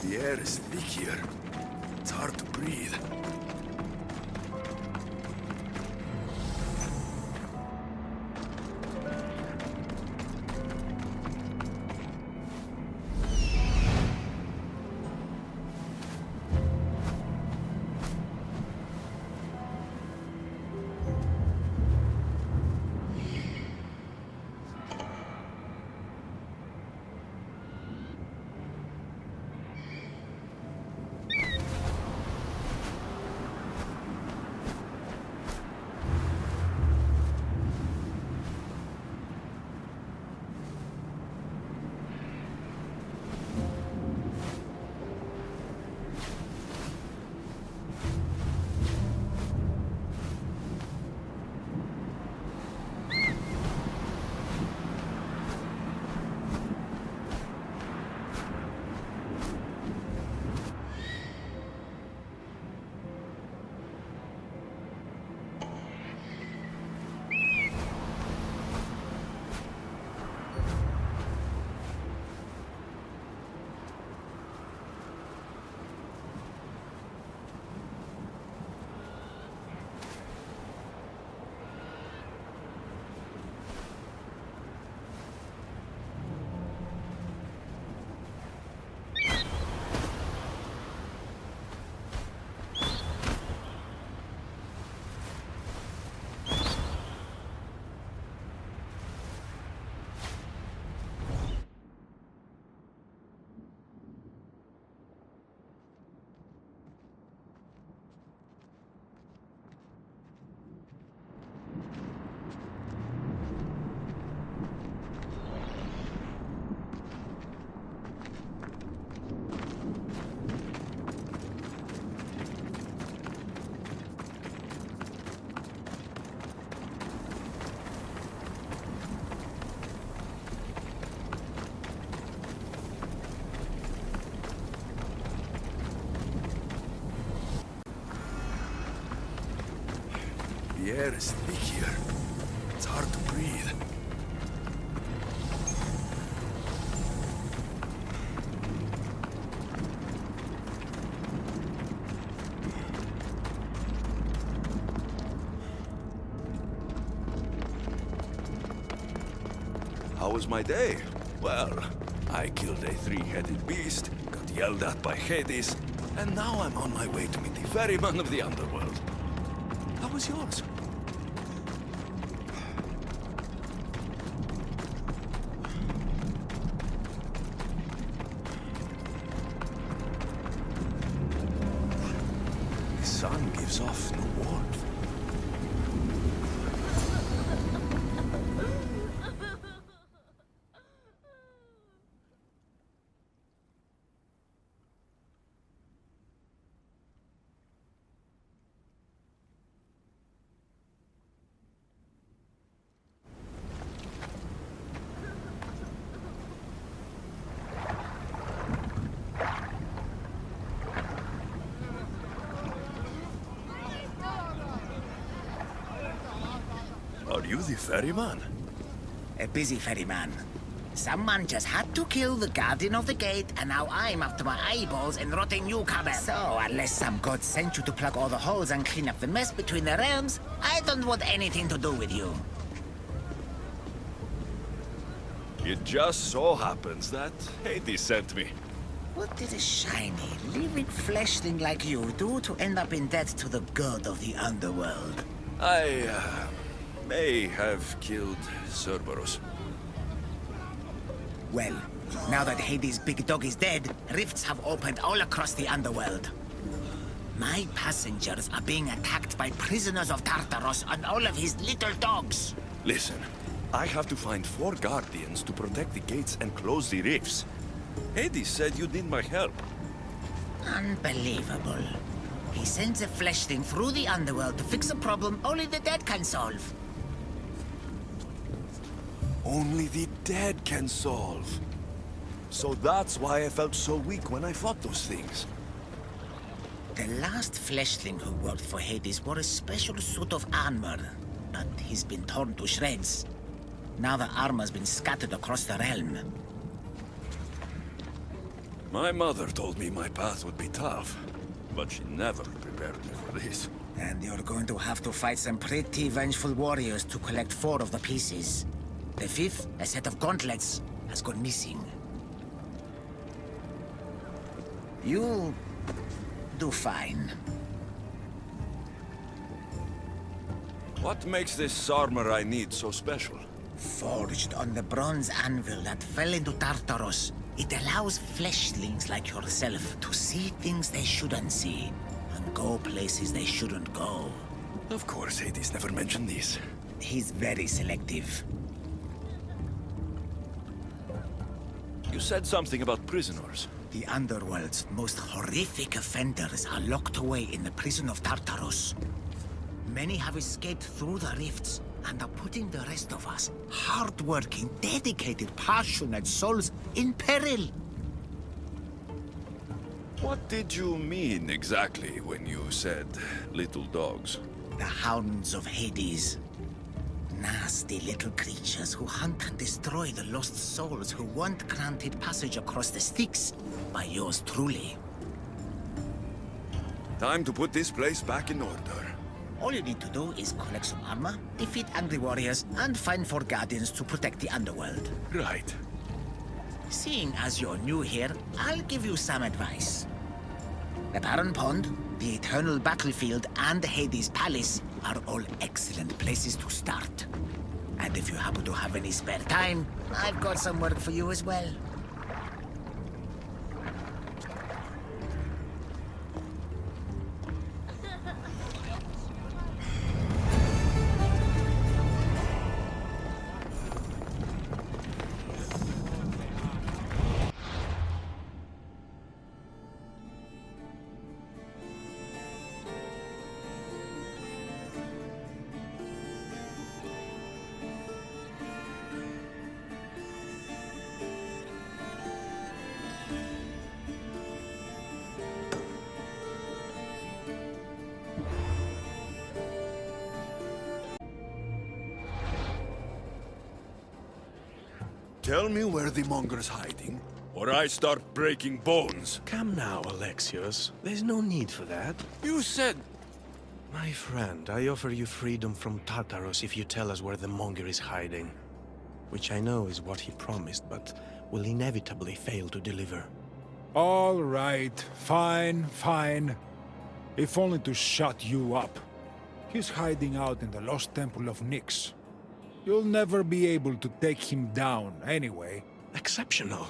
The air is thick here. It's hard to breathe. The air is thick here. It's hard to breathe. How was my day? Well, I killed a three-headed beast, got yelled at by Hades, and now I'm on my way to meet the ferryman of the underworld. How was yours? The sun gives off no warmth. Are you the ferryman? A busy ferryman. Someone just had to kill the guardian of the gate, and now I'm up to my eyeballs in rotting newcomers. So, unless some god sent you to plug all the holes and clean up the mess between the realms, I don't want anything to do with you. It just so happens that Hades sent me. What did a shiny, living fleshling like you do to end up in debt to the god of the underworld? I may have killed Cerberus. Well, now that Hades' big dog is dead, rifts have opened all across the underworld. My passengers are being attacked by prisoners of Tartaros and all of his little dogs. Listen, I have to find 4 guardians to protect the gates and close the rifts. Hades said you'd need my help. Unbelievable. He sends a fleshling through the underworld to fix a problem only the dead can solve. Only the dead can solve. So that's why I felt so weak when I fought those things. The last fleshling who worked for Hades wore a special suit of armor, but he's been torn to shreds. Now the armor's been scattered across the realm. My mother told me my path would be tough, but she never prepared me for this. And you're going to have to fight some pretty vengeful warriors to collect 4 of the pieces. The 5th, a set of gauntlets, has gone missing. You'll do fine. What makes this armor I need so special? Forged on the bronze anvil that fell into Tartaros, it allows fleshlings like yourself to see things they shouldn't see, and go places they shouldn't go. Of course, Hades never mentioned these. He's very selective. You said something about prisoners. The Underworld's most horrific offenders are locked away in the prison of Tartaros. Many have escaped through the rifts, and are putting the rest of us, hard-working, dedicated, passionate souls, in peril. What did you mean exactly when you said little dogs? The Hounds of Hades. Nasty little creatures who hunt and destroy the lost souls who weren't granted passage across the Styx by yours truly. Time to put this place back in order. All you need to do is collect some armor, defeat angry warriors, and find 4 guardians to protect the underworld. Right. Seeing as you're new here, I'll give you some advice. The Barren Pond, the Eternal Battlefield, and Hades Palace are all excellent places to start. And if you happen to have any spare time, I've got some work for you as well. Tell me where the monger's hiding, or I start breaking bones. Come now, Alexios. There's no need for that. You said... My friend, I offer you freedom from Tartaros if you tell us where the monger is hiding. Which I know is what he promised, but will inevitably fail to deliver. All right, fine. If only to shut you up. He's hiding out in the lost temple of Nyx. You'll never be able to take him down, anyway. Exceptional.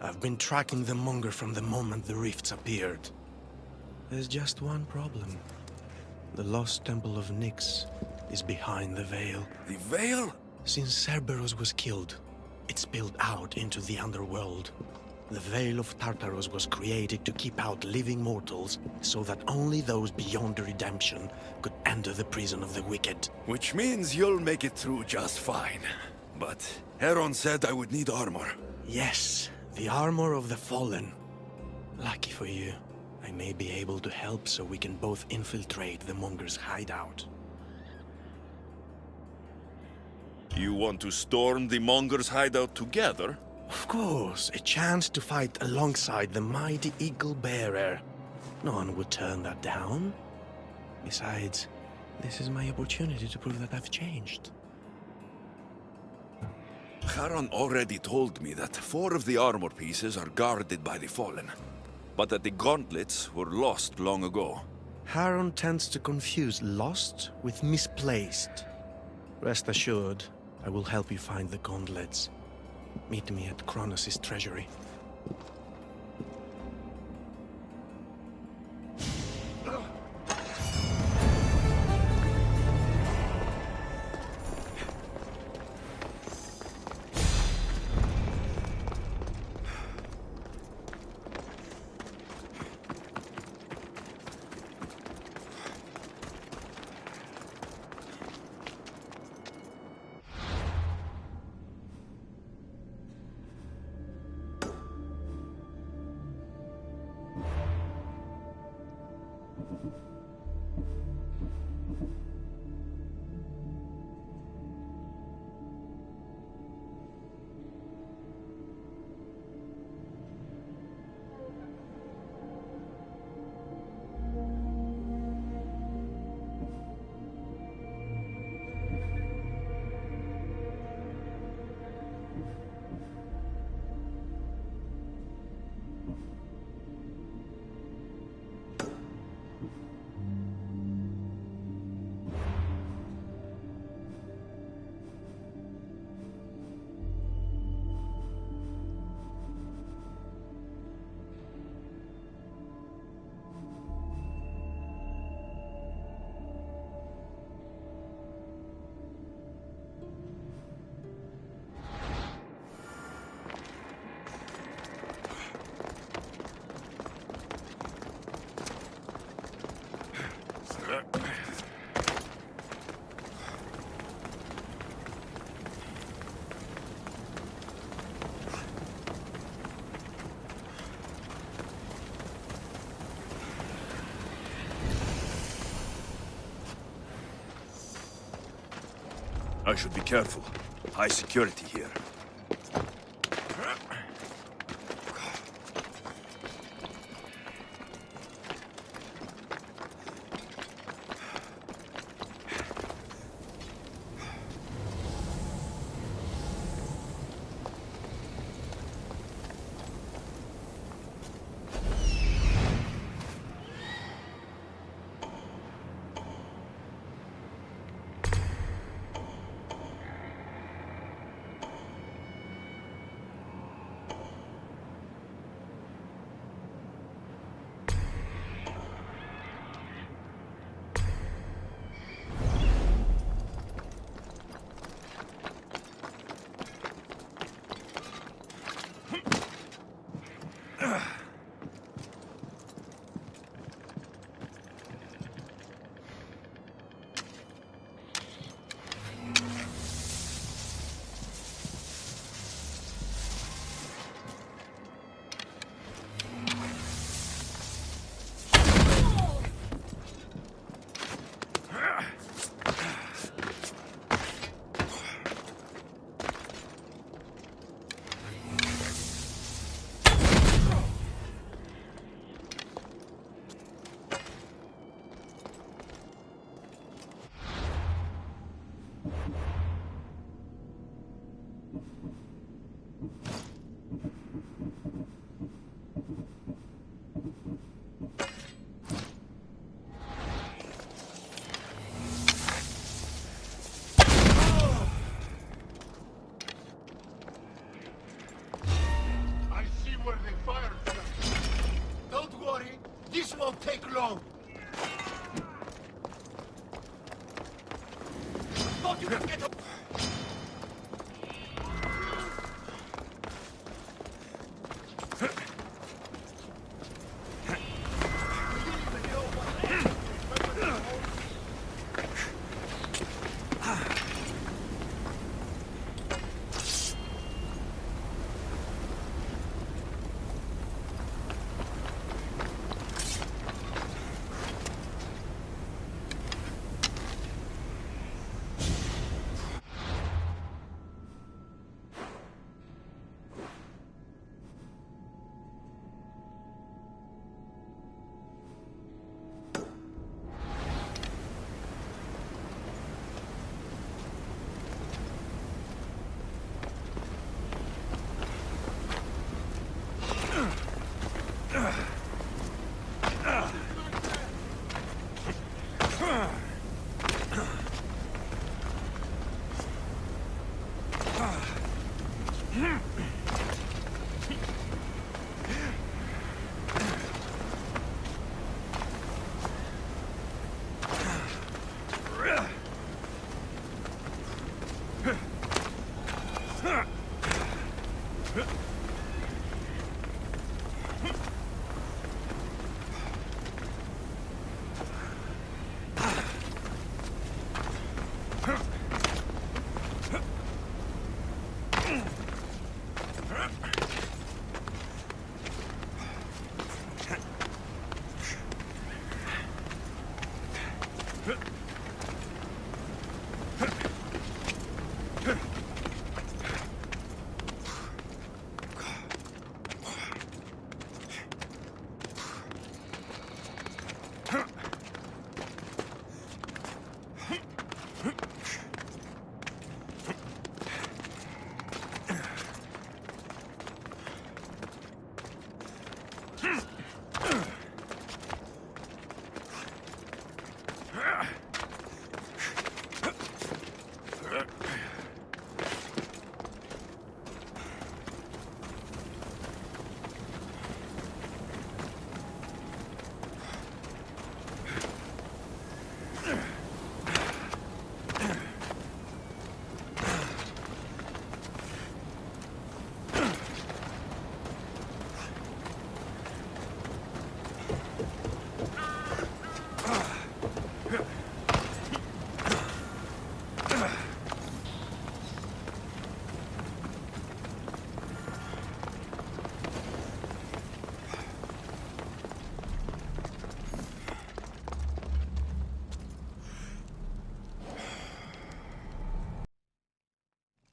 I've been tracking the monger from the moment the rifts appeared. There's just one problem. The lost temple of Nyx is behind the veil. The veil? Since Cerberus was killed, it spilled out into the underworld. The Veil of Tartaros was created to keep out living mortals, so that only those beyond redemption could enter the prison of the wicked. Which means you'll make it through just fine. But Heron said I would need armor. Yes, the armor of the fallen. Lucky for you, I may be able to help so we can both infiltrate the monger's hideout. You want to storm the monger's hideout together? Of course, a chance to fight alongside the mighty Eagle Bearer. No one would turn that down. Besides, this is my opportunity to prove that I've changed. Charon already told me that 4 of the armor pieces are guarded by the Fallen, but that the gauntlets were lost long ago. Charon tends to confuse lost with misplaced. Rest assured, I will help you find the gauntlets. Meet me at Kronos' treasury. I should be careful. High security here. won't take long. Thought you could get up.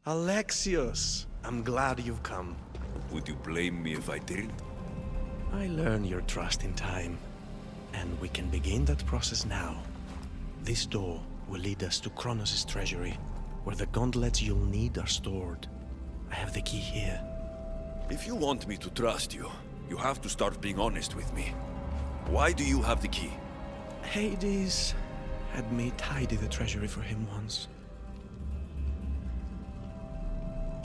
Alexios, I'm glad you've come. Would you blame me if I didn't? I learn your trust in time, and we can begin that process now. This door will lead us to Kronos' treasury, where the gauntlets you'll need are stored. I have the key here. If you want me to trust you, you have to start being honest with me. Why do you have the key? Hades had me tidy the treasury for him once.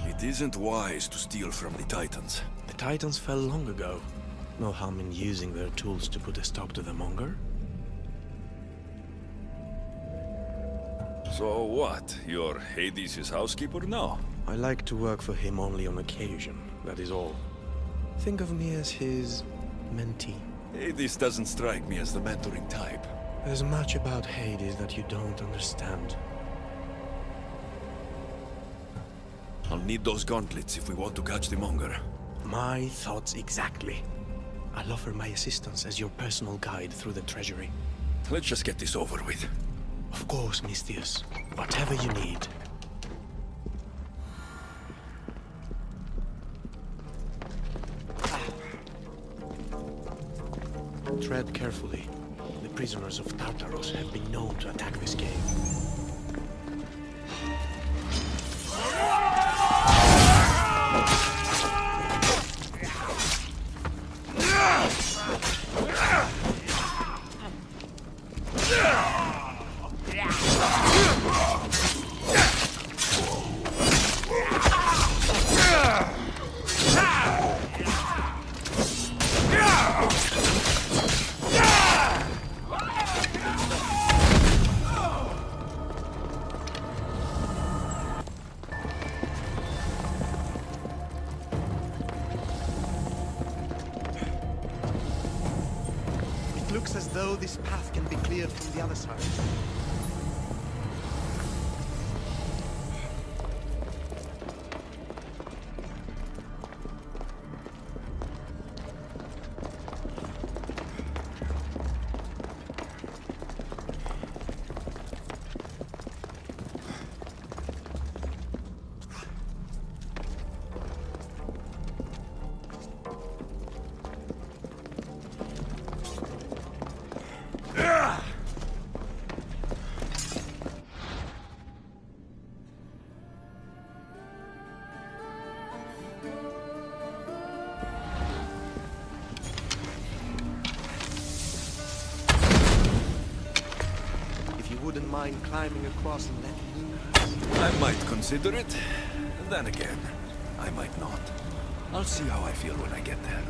It isn't wise to steal from the Titans. The Titans fell long ago. No harm in using their tools to put a stop to the monger. So what? You're Hades' housekeeper now? I like to work for him only on occasion, that is all. Think of me as his mentee. Hades doesn't strike me as the mentoring type. There's much about Hades that you don't understand. I'll need those gauntlets if we want to catch the monger. My thoughts exactly. I'll offer my assistance as your personal guide through the treasury. Let's just get this over with. Of course, Misthios. Whatever you need. Tread carefully. The prisoners of Tartaros have been known to attack this cave. Looks as though this path can be cleared from the other side. Wouldn't mind climbing across and letting me pass. I might consider it. Then again, I might not. I'll see how I feel when I get there.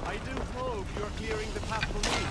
I do hope you're clearing the path for me.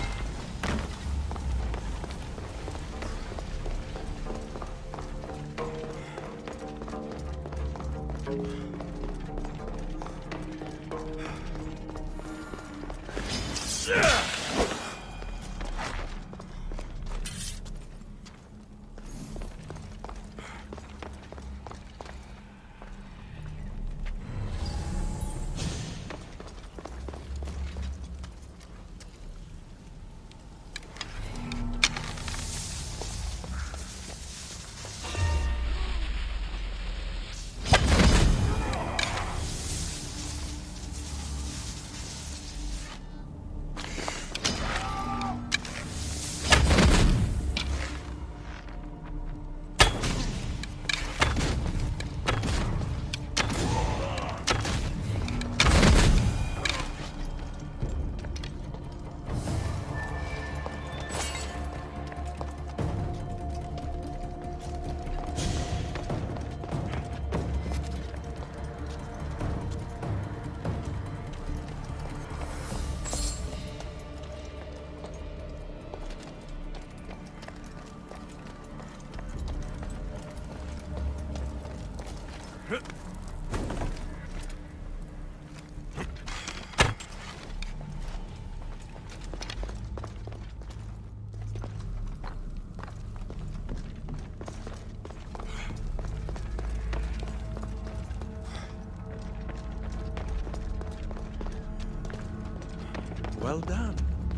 Well done.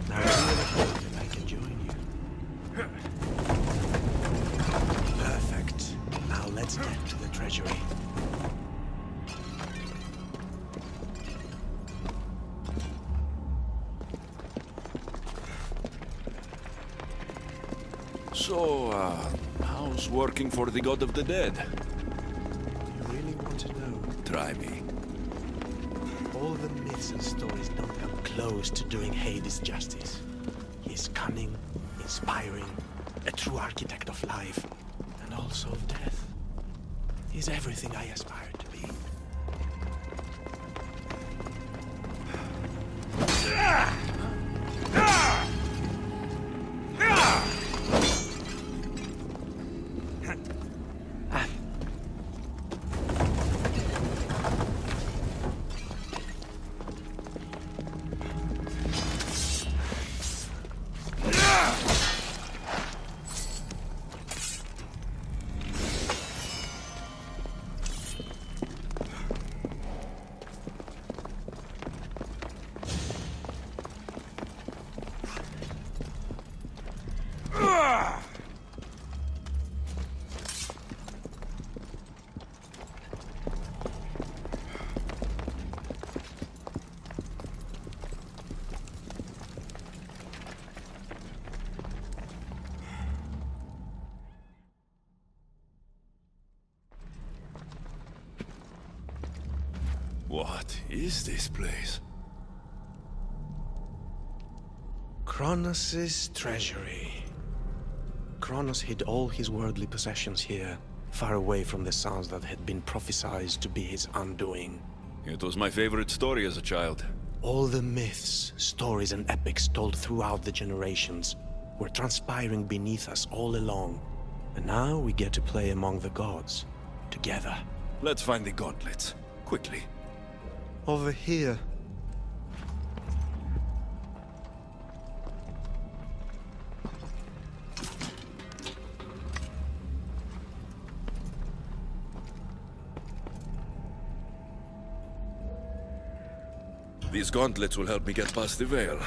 Now clear the cave and I can join you. Perfect. Now let's get to the treasury. So, how's working for the God of the Dead? You really want to know? Try me. All the myths and stories don't come close to doing Hades justice. He's cunning, inspiring, a true architect of life, and also of death. He's everything I aspire to be. What is this place? Kronos' treasury. Kronos hid all his worldly possessions here, far away from the sons that had been prophesied to be his undoing. It was my favorite story as a child. All the myths, stories, and epics told throughout the generations were transpiring beneath us all along. And now we get to play among the gods, together. Let's find the gauntlets, quickly. Over here. These gauntlets will help me get past the veil.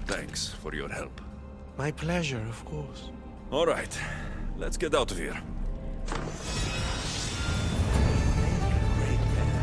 Thanks for your help. My pleasure, of course. All right, let's get out of here. Great man.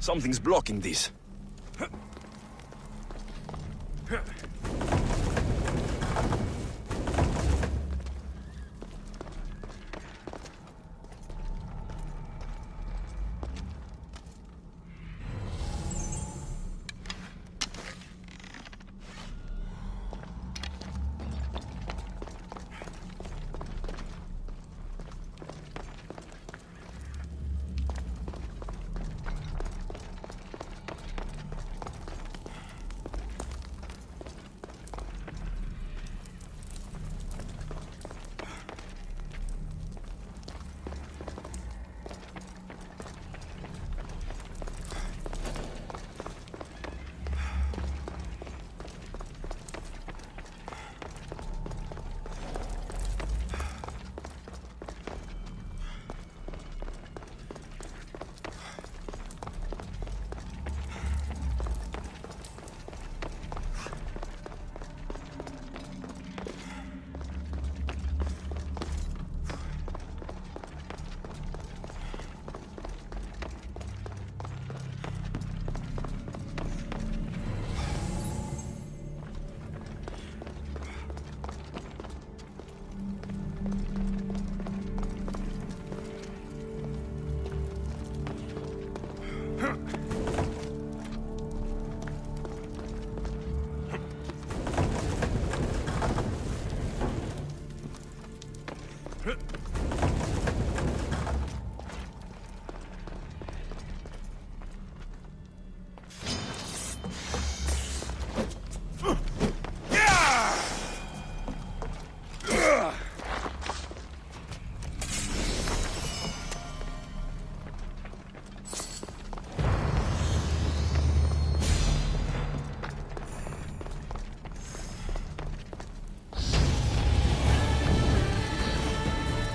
Something's blocking this.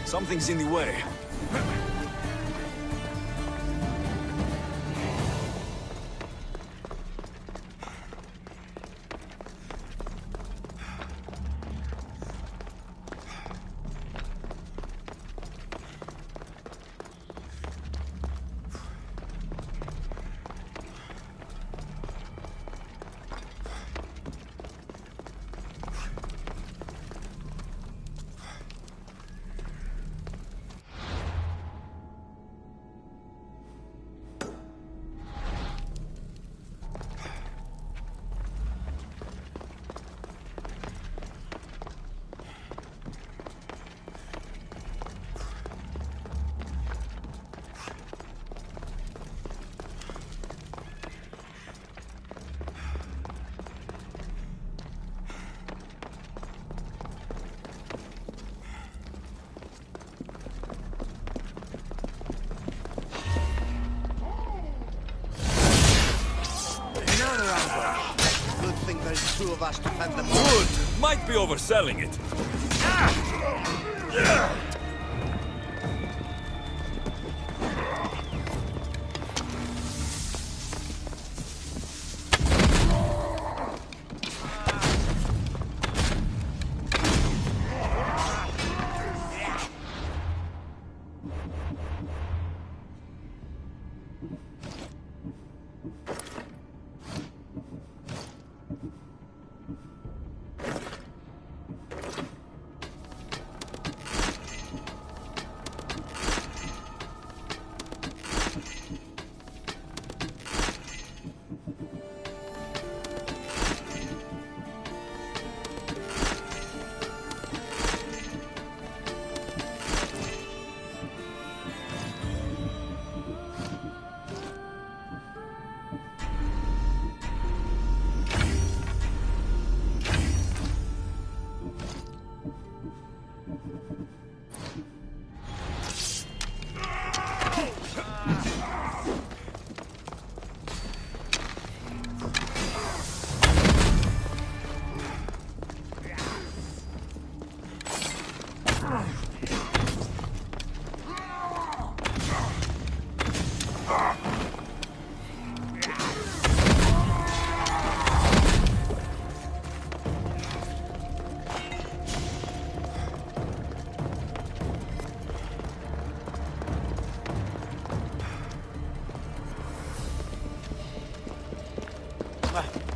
Something's in the way. Good thing there's two of us to fend them off. Good! Might be overselling it. Hyvä.